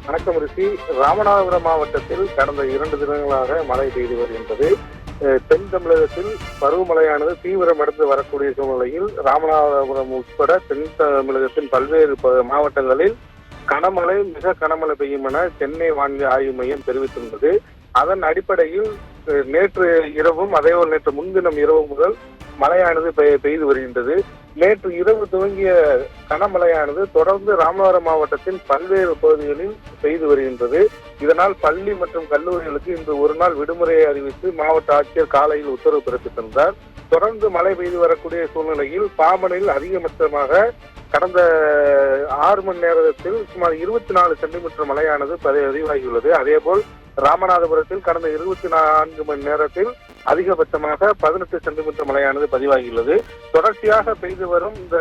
வணக்கம் ரிஷி. ராமநாதபுரம் மாவட்டத்தில் கடந்த 2 தினங்களாக மழை பெய்து வருகின்றது. தென் தமிழகத்தில் பருவமழையானது தீவிரமடைந்து வரக்கூடிய சூழ்நிலையில் ராமநாதபுரம் உட்பட தென் தமிழகத்தின் பல்வேறு மாவட்டங்களில் கனமழை, மிக கனமழை பெய்யும் என சென்னை வானிலை ஆய்வு மையம் தெரிவித்துள்ளது. அதன் அடிப்படையில் நேற்று இரவும் அதேபோல் நேற்று முன்தினம் இரவு முதல் மழையானது பெய்து வருகின்றது. நேற்று இரவு துவங்கிய கனமழையானது தொடர்ந்து ராமநாதபுரம் மாவட்டத்தின் பல்வேறு பகுதிகளில் பெய்து வருகின்றது. இதனால் பள்ளி மற்றும் கல்லூரிகளுக்கு இன்று ஒரு நாள் விடுமுறையை அறிவித்து மாவட்ட ஆட்சியர் காலையில் உத்தரவு பிறப்பித்திருந்தார். தொடர்ந்து மழை பெய்து வரக்கூடிய சூழ்நிலையில் பாம்பனில் அதிகபட்சமாக கடந்த 6 மணி நேரத்தில் சுமார் 24 சென்டிமீட்டர் மழையானது பதிவாகியுள்ளது. அதேபோல் ராமநாதபுரத்தில் கடந்த 24 மணி நேரத்தில் அதிகபட்சமாக 18 சென்டிமீட்டர் மழையானது பதிவாகியுள்ளது. தொடர்ச்சியாக பெய்து வரும் இந்த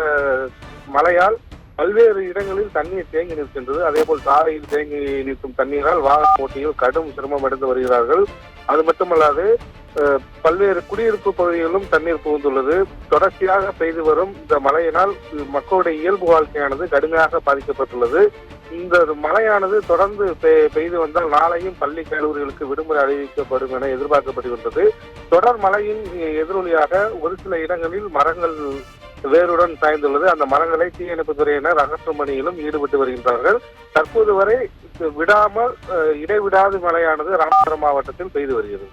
மழையால் பல்வேறு இடங்களில் தண்ணீர் தேங்கி நிற்கின்றது. அதேபோல் சாலையில் தேங்கி நிற்கும் தண்ணீரால் வாகன ஓட்டிகள் கடும் சிரமம் அடைந்து வருகிறார்கள். அது மட்டுமல்லாது பல்வேறு குடியிருப்பு பகுதிகளிலும் தண்ணீர் புகுந்துள்ளது. தொடர்ச்சியாக பெய்து வரும் இந்த மழையினால் மக்களுடைய இயல்பு வாழ்க்கையானது கடுமையாக பாதிக்கப்பட்டுள்ளது. இந்த மழையானது தொடர்ந்து பெய்து வந்தால் நாளையும் பள்ளி கல்லூரிகளுக்கு விடுமுறை அறிவிக்கப்படும் என எதிர்பார்க்கப்படுகின்றது. தொடர் மழையின் எதிரொலியாக ஒரு சில இடங்களில் மரங்கள் வேருடன் சாய்ந்துள்ளது. அந்த மரங்களை தீயணைப்புத் துறையினர் அகற்றும் பணியிலும் ஈடுபட்டு வருகின்றார்கள். தற்போது வரை விடாமல் இடைவிடாத மழையானது ராமநாதபுரம் மாவட்டத்தில் பெய்து வருகிறது.